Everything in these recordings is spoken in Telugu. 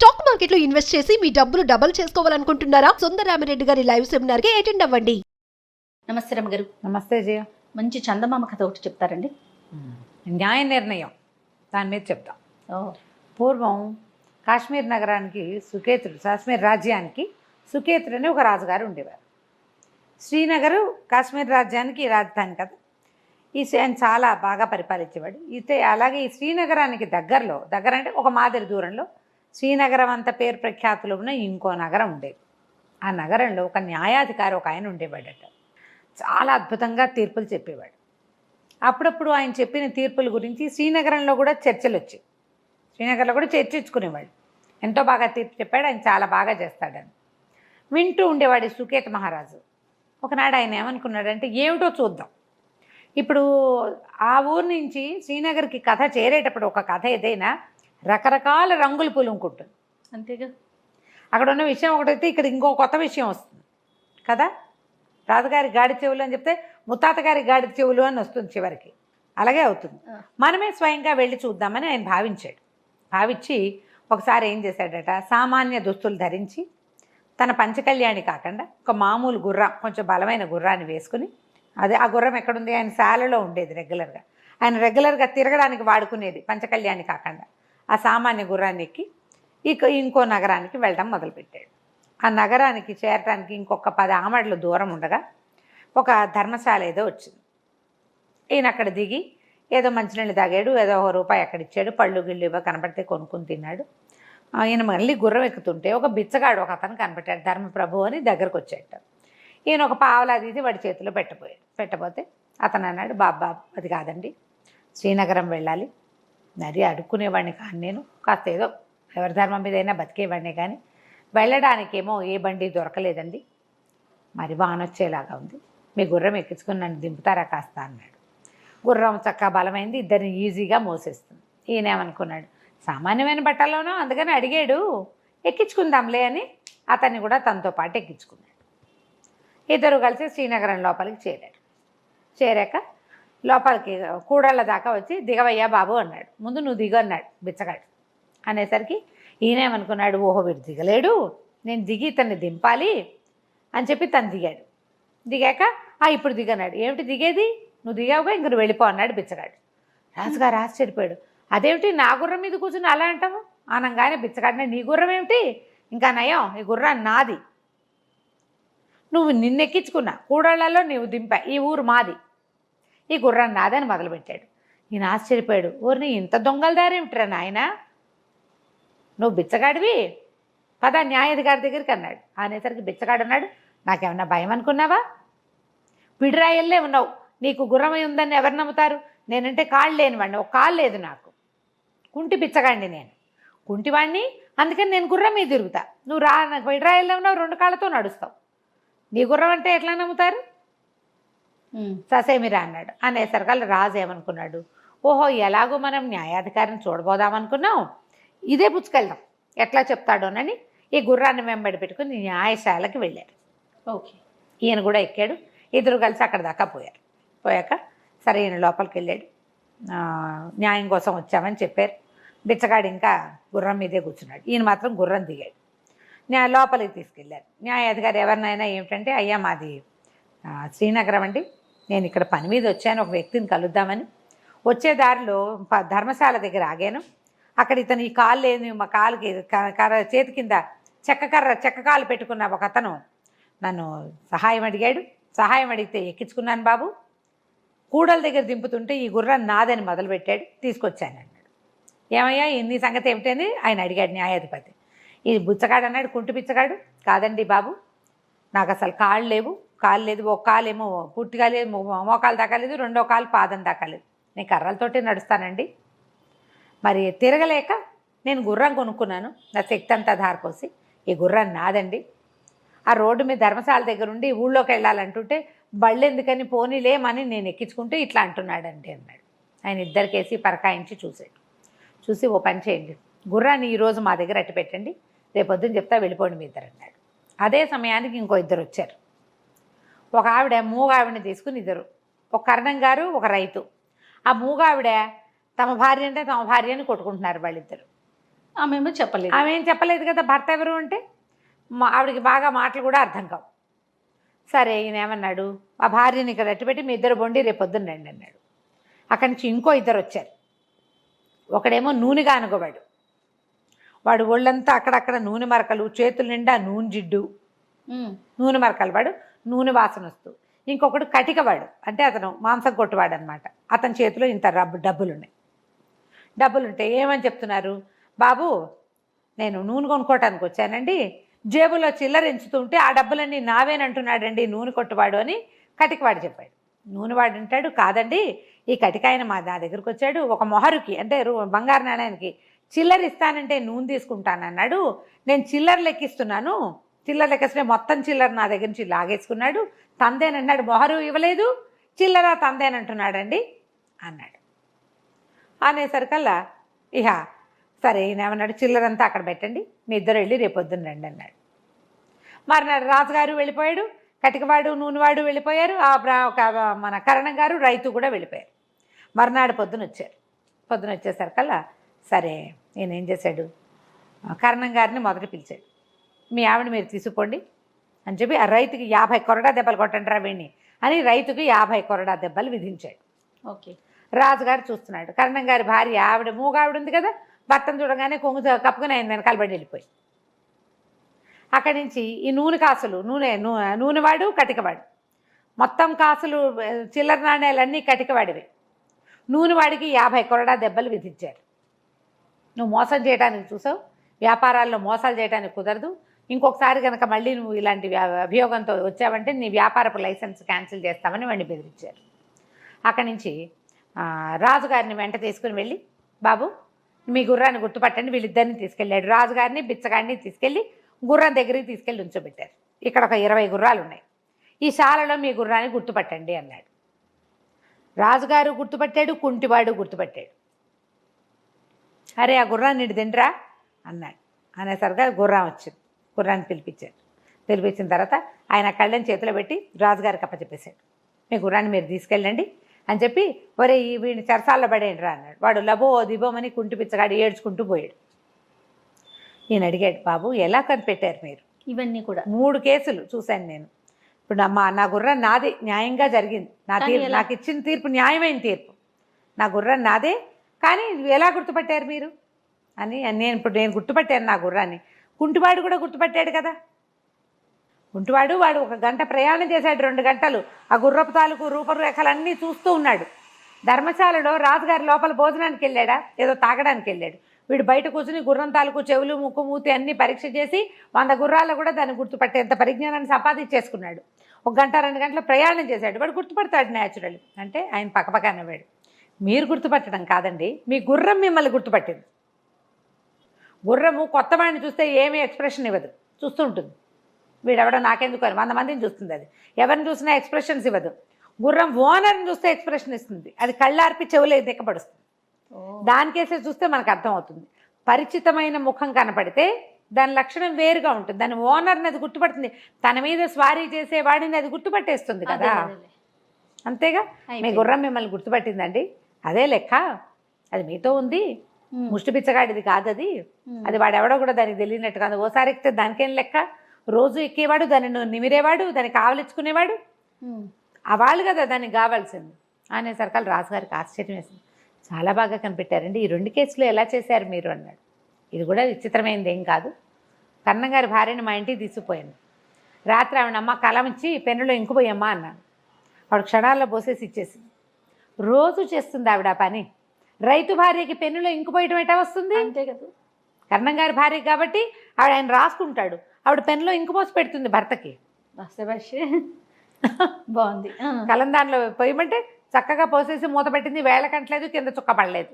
స్టాక్ మార్కెట్లో ఇన్వెస్ట్ చేసి మీ డబ్బులు డబుల్ చేసుకోవాలనుకుంటున్నారా? సుందరరామిరెడ్డి గారి లైవ్ సెమినార్ కి అటెండ్ అవ్వండి. నమస్తే రమ్మగారు. నమస్తే జయ. మంచి చందమామ కథ ఒకటి చెప్తారండి. న్యాయ నిర్ణయం దాని మీద చెప్తాం. ఓ పూర్వం కాశ్మీర్ నగరానికి సుకేతుడు, కాశ్మీర్ రాజ్యానికి సుకేతుడు అని ఒక రాజుగారు ఉండేవారు. శ్రీనగరు కాశ్మీర్ రాజ్యానికి రాజధాని కదా. ఆయన చాలా బాగా పరిపాలించేవాడు. అయితే అలాగే ఈ శ్రీనగరానికి దగ్గర అంటే ఒక మాదిరి దూరంలో శ్రీనగరం అంత పేరు ప్రఖ్యాతులు ఉన్న ఇంకో నగరం ఉండేది. ఆ నగరంలో ఒక న్యాయాధికారి ఒక ఆయన ఉండేవాడట. చాలా అద్భుతంగా తీర్పులు చెప్పేవాడు. అప్పుడప్పుడు ఆయన చెప్పిన తీర్పుల గురించి శ్రీనగరంలో కూడా చర్చలు వచ్చాయి. శ్రీనగర్లో కూడా చర్చించుకునేవాడు. ఎంతో బాగా తీర్పు చెప్పాడు, ఆయన చాలా బాగా చేస్తాడని వింటూ ఉండేవాడు సుకేత్ మహారాజు. ఒకనాడు ఆయన ఏమనుకున్నాడంటే, ఏమిటో చూద్దాం. ఇప్పుడు ఆ ఊరు నుంచి శ్రీనగర్కి కథ చేరేటప్పుడు ఒక కథ ఏదైనా రకరకాల రంగులు పులుముకుంటుంది అంతేగా. అక్కడ ఉన్న విషయం ఒకటైతే ఇక్కడ ఇంకో కొత్త విషయం వస్తుంది కదా. రాజుగారి గాడి చెవులు అని చెప్తే ముత్తాత గారి గాడి చెవులు అని వస్తుంది చివరికి. అలాగే అవుతుంది. మనమే స్వయంగా వెళ్ళి చూద్దామని ఆయన భావించి ఒకసారి ఏం చేశాడట, సామాన్య దుస్తులు ధరించి తన పంచకళ్యాణి కాకుండా ఒక మామూలు గుర్రం, కొంచెం బలమైన గుర్రాన్ని వేసుకుని, అదే ఆ గుర్రం ఎక్కడుంది, ఆయన శాలలో ఉండేది రెగ్యులర్గా, ఆయన రెగ్యులర్గా తిరగడానికి వాడుకునేది పంచకళ్యాణి కాకుండా ఆ సామాన్య గుర్రాన్ని ఎక్కి ఇంకో నగరానికి వెళ్ళడం మొదలుపెట్టాడు. ఆ నగరానికి చేరటానికి ఇంకొక 10 ఆమడల దూరం ఉండగా ఒక ధర్మశాల ఏదో వచ్చింది. ఈయన అక్కడ దిగి ఏదో మంచినీళ్ళు తాగాడు, ఏదో ₹1 అక్కడ ఇచ్చాడు, పళ్ళు గిళ్ళు ఇవ్వ కనపడితే కొనుక్కుని తిన్నాడు. ఈయన మళ్ళీ గుర్రం ఎక్కుతుంటే ఒక బిచ్చగాడు ఒక అతను కనపడ్డాడు, ధర్మప్రభు అని దగ్గరకు వచ్చాట. ఈయన ఒక పావలా తీసి వాడి చేతిలో పెట్టబోతే అతను అన్నాడు, బాబా అది కాదండి, శ్రీనగరం వెళ్ళాలి, మరి అడుక్కునేవాడిని కానీ నేను, కాస్త ఏదో ఎవరి ధర్మం మీద అయినా బతికేవాడిని, కానీ వెళ్ళడానికేమో ఏ బండి దొరకలేదండి, మరి వానొచ్చేలాగా ఉంది, మీ గుర్రం ఎక్కించుకుని నన్ను దింపుతారా కాస్త అన్నాడు. గుర్రం చక్కగా బలమైంది, ఇద్దరిని ఈజీగా మోసేస్తుంది. ఈయనేమనుకున్నాడు, సామాన్యమైన బట్టలోనో అందుకని అడిగాడు, ఎక్కించుకుందాంలే అని అతన్ని కూడా తనతో పాటు ఎక్కించుకున్నాడు. ఇద్దరు కలిసి శ్రీనగరం లోపలికి చేరాక లోపలికి కూడళ్ళ దాకా వచ్చి, దిగవయ్యా బాబు అన్నాడు. ముందు నువ్వు దిగు అన్నాడు బిచ్చగాడు. అనేసరికి ఈయనేమనుకున్నాడు, ఓహో వీడు దిగలేడు, నేను దిగి తన్ని దింపాలి అని చెప్పి తను దిగాడు. దిగాక ఇప్పుడు దిగన్నాడు. ఏమిటి దిగేది, నువ్వు దిగావుగా ఇంక నువ్వు వెళ్ళిపో అన్నాడు బిచ్చగాడు. రాజుగారు ఆశ్చర్యపోయాడు, అదేమిటి నా గుర్రం మీద కూర్చుని అలా అంటావు అనగానే బిచ్చగాడిన, నీ గుర్రం ఏమిటి, ఇంకా నయం, ఈ గుర్రం నాది, నువ్వు నిన్నెక్కించుకున్నా, కూడళ్లలో నీవు దింపా, ఈ ఊరు మాది, ఈ గుర్రం నాదని మొదలుపెట్టాడు. ఈయన ఆశ్చర్యపోయాడు, ఊరిని ఇంత దొంగలదారేమిట్రా నాయన, నువ్వు బిచ్చగాడివి, పద న్యాయాధికారి దగ్గరికి అన్నాడు. అనేసరికి బిచ్చగాడు అన్నాడు, నాకేమన్నా భయం అనుకున్నావా, పిడిరాయల్లే ఉన్నావు, నీకు గుర్రమై ఉందని ఎవరు నమ్ముతారు, నేనంటే కాళ్ళు లేనివాడిని, ఒక కాళ్ళు లేదు నాకు, కుంటి బిచ్చగాడిని నేను, కుంటివాడిని, అందుకని నేను గుర్రం మీద తిరుగుతా, నువ్వు నాకు పిడిరాయల్లే ఉన్నావు, 2 కాళ్ళతో నడుస్తావు, నీ గుర్రం అంటే ఎట్లా నమ్ముతారు, ససేమిరా అన్నాడు. అనేసరికి రాజు ఏమనుకున్నాడు, ఓహో ఎలాగో మనం న్యాయాధికారిని చూడబోదామనుకున్నాం, ఇదే పుచ్చుకెళ్దాం ఎట్లా చెప్తాడోనని ఈ గుర్రాన్ని వెంబడి పెట్టుకుని న్యాయశాలకి వెళ్ళారు. ఓకే. ఈయన కూడా ఎక్కాడు, ఇద్దరు కలిసి అక్కడ దాకా పోయాక సరే ఈయన లోపలికి వెళ్ళాడు. న్యాయం కోసం వచ్చామని చెప్పారు. బిచ్చగాడు ఇంకా గుర్రం మీదే కూర్చున్నాడు, ఈయన మాత్రం గుర్రం దిగాడు. లోపలికి తీసుకెళ్ళారు. న్యాయాధికారి ఎవరినైనా ఏమిటంటే, అయ్యా మాది శ్రీనగరం అండి, నేను ఇక్కడ పని మీద వచ్చాను, ఒక వ్యక్తిని కలుద్దామని, వచ్చే దారిలో ధర్మశాల దగ్గర ఆగాను, అక్కడ ఇతను ఈ కాలు లేని మా కాలుకి చేతి కింద చెక్క కాలు పెట్టుకున్న ఒక అతను నన్ను సహాయం అడిగాడు, సహాయం అడిగితే ఎక్కించుకున్నాను బాబు, కూడల దగ్గర దింపుతుంటే ఈ గుర్రం నాదని మొదలుపెట్టాడు, తీసుకొచ్చాను అన్నాడు. ఏమయ్యా నీ సంగతి ఏమిటని ఆయన అడిగాడు న్యాయాధిపతి. ఈ బుచ్చగాడు అన్నాడు, కుంటి బిచ్చగాడు, కాదండి బాబు, నాకు అసలు కాళ్ళు లేదు, ఒక కాలేమో పూర్తిగా లేదు, మోకాలు దాకా లేదు, 2వ కాలు పాదం దాకా లేదు, నేను కర్రలతోటే నడుస్తానండి, మరి తిరగలేక నేను గుర్రం కొనుక్కున్నాను, నా శక్తి అంతా ధారపోసి, ఈ గుర్రం నాదండి, ఆ రోడ్డు మీద ధర్మశాల దగ్గర ఉండి ఊళ్ళోకి వెళ్ళాలంటుంటే బళ్ళు ఎందుకని పోనీలేమని నేను ఎక్కించుకుంటే ఇట్లా అంటున్నాడండి అన్నాడు. ఆయన ఇద్దరికేసి పరకాయించి చూసి ఓ పని చేయండి, గుర్రాన్ని ఈరోజు మా దగ్గర అట్టి పెట్టండి, రేపొద్దున చెప్తా వెళ్ళిపోండి మీ ఇద్దరు అన్నాడు. అదే సమయానికి ఇంకో ఇద్దరు వచ్చారు. ఒక ఆవిడ మూగావిడని తీసుకుని ఇద్దరు, ఒక కరణం గారు ఒక రైతు. ఆ మూగావిడ తమ భార్య అంటే తమ భార్యని కొట్టుకుంటున్నారు వాళ్ళిద్దరు. ఆమెమో చెప్పలేదు. ఆమె ఏం చెప్పలేదు కదా భర్త ఎవరు అంటే. ఆవిడకి బాగా మాటలు కూడా అర్థం కావు. సరే ఈయన ఏమన్నాడు, ఆ భార్యని ఇక్కడ అట్టుపెట్టి మీ ఇద్దరు బొండి రేపు పొద్దున్న రండి అన్నాడు. అక్కడి నుంచి ఇంకో ఇద్దరు వచ్చారు. ఒకడేమో నూనెగా అనుకోవాడు, వాడు ఒళ్ళంతా అక్కడక్కడ నూనె మరకలు, చేతుల నిండా నూనె జిడ్డు, నూనె మరకలు, వాడు నూనె వాసన వస్తూ. ఇంకొకడు కటికవాడు, అంటే అతను మాంసం కొట్టువాడు అనమాట. అతని చేతిలో ఇంత డబ్బులుంటే ఏమని చెప్తున్నారు, బాబు నేను నూనె కొనుక్కోవటానికి వచ్చానండి, జేబులో చిల్లర ఎంచుతుంటే ఆ డబ్బులన్నీ నావేనంటున్నాడండి నూనె కొట్టువాడు అని కటికవాడు చెప్పాడు. నూనెవాడు అంటాడు, కాదండి ఈ కటికాయన నా దగ్గరికి వచ్చాడు, ఒక మొహరుకి అంటే బంగారు నాణ్యానికి చిల్లర ఇస్తానంటే నూనె తీసుకుంటానన్నాడు, నేను చిల్లర లెక్కిస్తున్నాను, చిల్లర లెక్కిస్తే మొత్తం చిల్లర నా దగ్గర నుంచి లాగేసుకున్నాడు, తందేనన్నాడు, మొహరు ఇవ్వలేదు, చిల్లర తందేనంటున్నాడండి అన్నాడు. అనేసరికల్లా ఇహ సరే ఈయన ఏమన్నాడు, చిల్లరంతా అక్కడ పెట్టండి, మీ ఇద్దరు వెళ్ళి రేపు పొద్దున్న రండి అన్నాడు. మర్నాడు రాజుగారు వెళ్ళిపోయాడు, కటికవాడు నూనెవాడు వెళ్ళిపోయారు, మన కరణం గారు రైతు కూడా వెళ్ళిపోయారు. మర్నాడు పొద్దున వచ్చేసరికల్లా సరే ఈయన ఏం చేశాడు, కరణం గారిని మొదట పిలిచాడు, మీ ఆవిడ మీరు తీసుకుపోండి అని చెప్పి ఆ రైతుకి 50 కొరడా దెబ్బలు కొట్టండి రా వీణ్ణి అని రైతుకి 50 కొరడా దెబ్బలు విధించాడు. ఓకే. రాజుగారు చూస్తున్నాడు, కరణం గారి భార్య ఆవిడ మూగావిడ ఉంది కదా, భర్తను చూడగానే కొంగు కప్పుకుని ఆయన వెనకాల పడి వెళ్ళిపోయి అక్కడి నుంచి ఈ నూనె కాసులు నూనెవాడు కటికవాడు మొత్తం కాసులు చిల్లర నాణ్యాలన్నీ కటికవాడివి. నూనెవాడికి 50 కొరడా దెబ్బలు విధించారు. నువ్వు మోసం చేయడానికి చూసావు, వ్యాపారాల్లో మోసాలు చేయడానికి కుదరదు, ఇంకొకసారి కనుక మళ్ళీ నువ్వు ఇలాంటి అభియోగంతో వచ్చావంటే నీ వ్యాపారపు లైసెన్స్ క్యాన్సిల్ చేస్తామని వాడిని బెదిరించారు. అక్కడి నుంచి రాజుగారిని వెంట తీసుకుని వెళ్ళి, బాబు మీ గుర్రాన్ని గుర్తుపట్టండి, వీళ్ళిద్దరిని తీసుకెళ్ళాడు. రాజుగారిని బిచ్చగాడిని తీసుకెళ్ళి గుర్రం దగ్గరికి తీసుకెళ్ళి ఉంచోబెట్టారు. ఇక్కడ ఒక 20 గుర్రాలు ఉన్నాయి, ఈ శాలలో మీ గుర్రాన్ని గుర్తుపట్టండి అన్నాడు. రాజుగారు గుర్తుపట్టాడు, కుంటివాడు గుర్తుపట్టాడు. అరే ఆ గుర్రాన్ని ఇటు తింటరా అన్నాడు. అనేసరిగా గుర్రం వచ్చింది, గుర్రాన్ని పిలిపించిన తర్వాత ఆయన కళ్ళని చేతిలో పెట్టి రాజుగారికి అప్పచెప్పేశాడు. మీ గుర్రాన్ని మీరు తీసుకెళ్ళండి అని చెప్పి, ఒరే వీడిని చెరసాల్లో పడేయండి రా అన్నాడు. వాడు లబో దిబోమని కుంటి పిచ్చగాడు ఏడ్చుకుంటూ పోయాడు. నేను అడిగాడు, బాబు ఎలా కనిపెట్టారు మీరు? ఇవన్నీ కూడా 3 కేసులు చూశాను నేను. ఇప్పుడు నా గుర్రం నాదే, న్యాయంగా జరిగింది, నాకు ఇచ్చిన తీర్పు న్యాయమైన తీర్పు, నా గుర్రం నాదే, కానీ ఎలా గుర్తుపట్టారు మీరు అని. నేను గుర్తుపట్టాను నా గుర్రాన్ని. కుంటివాడు కూడా గుర్తుపట్టాడు కదా. కుంటివాడు వాడు 1 గంట ప్రయాణం చేశాడు, 2 గంటలు ఆ గుర్రపు తాలూకు రూపరేఖలన్నీ చూస్తూ ఉన్నాడు. ధర్మశాలలో రాజుగారి లోపల భోజనానికి వెళ్ళాడా, ఏదో తాగడానికి వెళ్ళాడు. వీడు బయట కూర్చుని గుర్రం తాలూకు చెవులు ముక్కు మూతి అన్నీ పరీక్ష చేసి 100 గుర్రాల్లో కూడా దాన్ని గుర్తుపట్టేంత పరిజ్ఞానాన్ని సంపాదించేసుకున్నాడు. 1 గంట 2 గంటల ప్రయాణం చేశాడు, వాడు గుర్తుపడతాడు న్యాచురల్. అంటే ఆయన పక్కపక్క నవ్వాడు. మీరు గుర్తుపట్టడం కాదండి, మీ గుర్రం మిమ్మల్ని గుర్తుపట్టింది. గుర్రము కొత్త వాడిని చూస్తే ఏమీ ఎక్స్ప్రెషన్ ఇవ్వదు, చూస్తూ ఉంటుంది. వీడెవడో నాకెందుకు అని 100 మందిని చూస్తుంది, అది ఎవరిని చూసినా ఎక్స్ప్రెషన్స్ ఇవ్వదు. గుర్రం ఓనర్ని చూస్తే ఎక్స్ప్రెషన్ ఇస్తుంది, అది కళ్ళార్పి చెవులే దిక్కపడుస్తుంది. దానికేసే చూస్తే మనకు అర్థమవుతుంది. పరిచితమైన ముఖం కనపడితే దాని లక్షణం వేరుగా ఉంటుంది, దాని ఓనర్ని అది గుర్తుపడుతుంది, తన మీద స్వారీ చేసే వాడిని అది గుర్తుపట్టేస్తుంది కదా. అంతేగా, మీ గుర్రం మిమ్మల్ని గుర్తుపట్టిందండి, అదే లెక్క, అది మీతో ఉంది, ముష్టి పిచ్చగాడిది కాదు అది, అది వాడెవడో కూడా దానికి తెలియనట్టు కాదు. ఓసారి ఎక్కితే దానికేం లెక్క, రోజు ఎక్కేవాడు, దాన్ని నిమిరేవాడు, దాన్ని కావలించుకునేవాడు, ఆ వాళ్ళు కదా దానికి కావాల్సింది అనేసరికి రాజుగారికి ఆశ్చర్యం వేసింది. చాలా బాగా కనిపెట్టారండి, ఈ 2 కేసులు ఎలా చేశారు మీరు అన్నాడు. ఇది కూడా విచిత్రమైనది ఏం కాదు, కరణం గారి భార్యని మా ఇంటికి తీసుకుపోయాను, రాత్రి ఆవిడమ్మ కలం ఇచ్చి పెన్నులో ఇంకుపోయమ్మా అన్నాను. వాడు క్షణాల్లో పోసేసి ఇచ్చేసింది. రోజు చేస్తుంది ఆవిడ ఆ పని. రైతు భార్యకి పెన్నులో ఇంకుపోయటం ఎటా వస్తుంది? అంతే కదా. కరణం గారి భార్య కాబట్టి ఆయన రాసుకుంటాడు, ఆవిడ పెన్నులో ఇంకుపోసి పెడుతుంది భర్తకి. బాగుంది. కలం దానిలో పోయమంటే చక్కగా పోసేసి మూత పెట్టింది, వేళకంటలేదు, కింద చుక్క పడలేదు.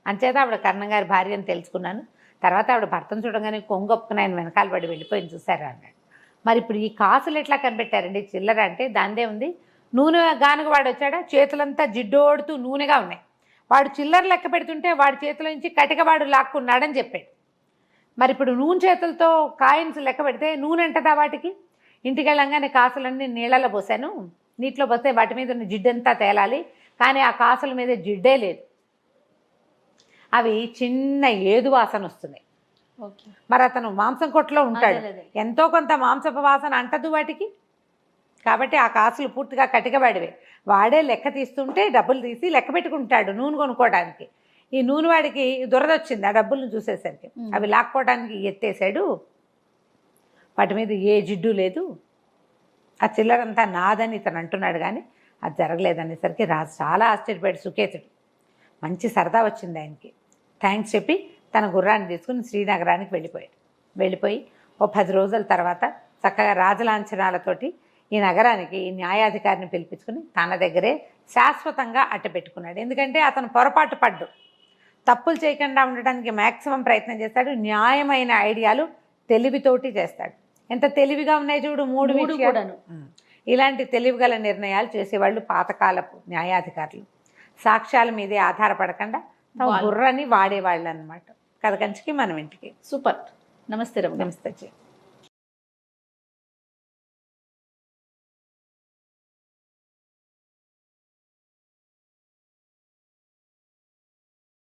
అంచేత ఆవిడ కరణం గారి భార్య అని తెలుసుకున్నాను. తర్వాత ఆవిడ భర్తను చూడగానే కొంగొప్పుకుని ఆయన వెనకాల పడి వెళ్ళిపోయింది చూసారా అన్నాడు. మరి ఇప్పుడు ఈ కాసులు ఎట్లా కనిపెట్టారండి? చిల్లర అంటే దాందే ఉంది. నూనె గానుగ వాడు వచ్చాడా, చేతులంతా జిడ్డోడుతూ నూనెగా ఉన్నాయి. వాడు చిల్లర లెక్క పెడుతుంటే వాడి చేతిలో నుంచి కటికవాడు లాక్కున్నాడని చెప్పాడు. మరి ఇప్పుడు నూనె చేతులతో కాయిన్స్ లెక్క పెడితే నూనె అంటదా వాటికి? ఇంటికి వెళ్ళంగానే కాసులన్నీ నీళ్ళలో పోసాను, నీటిలో పోస్తే వాటి మీద ఉన్న జిడ్డంతా తేలాలి, కానీ ఆ కాసుల మీద జిడ్డే లేదు, అవి చిన్న ఏదు వాసన వస్తున్నాయి. ఓకే. మరి అతను మాంసం కొట్లో ఉంటాడు, అదే, అదే. ఎంతో కొంత మాంసపు వాసన అంటదు వాటికి. కాబట్టి ఆ కాసులు పూర్తిగా కటికవాడివే. వాడే లెక్క తీస్తుంటే డబ్బులు తీసి లెక్క పెట్టుకుంటాడు నూనె కొనుక్కోవడానికి. ఈ నూనె వాడికి దురదొచ్చింది ఆ డబ్బులను చూసేసరికి. అవి లాక్కోవడానికి ఎత్తేసాడు. వాటి మీద ఏ జిడ్డు లేదు, ఆ చిల్లరంతా నాదని ఇతను అంటున్నాడు. కానీ అది జరగలేదనేసరికి రాజు చాలా ఆశ్చర్యపోయాడు సుకేతుడు. మంచి సరదా వచ్చింది ఆయనకి. థ్యాంక్స్ చెప్పి తన గుర్రాన్ని తీసుకుని శ్రీనగరానికి వెళ్ళిపోయి ఓ 10 రోజుల తర్వాత చక్కగా రాజలాంఛనాలతోటి ఈ నగరానికి ఈ న్యాయాధికారిని పిలిపించుకుని తన దగ్గరే శాశ్వతంగా అట్టపెట్టుకున్నాడు. ఎందుకంటే అతను పొరపాటు పడ్డు, తప్పులు చేయకుండా ఉండడానికి మ్యాక్సిమం ప్రయత్నం చేస్తాడు. న్యాయమైన ఐడియాలు తెలివితోటి చేస్తాడు. ఎంత తెలివిగా ఉన్నాయి చూడు, మూడు విషయాలు. కూడాను. ఇలాంటి తెలివిగల నిర్ణయాలు చేసేవాళ్ళు పాతకాలపు న్యాయాధికారులు. సాక్ష్యాల మీదే ఆధారపడకుండా తమ వాళ్ళు. బుర్రని వాడేవాళ్ళు అనమాట. కథ కంచికి మనం ఇంటికి. సూపర్. నమస్తే రమ్య గారు. నమస్తే.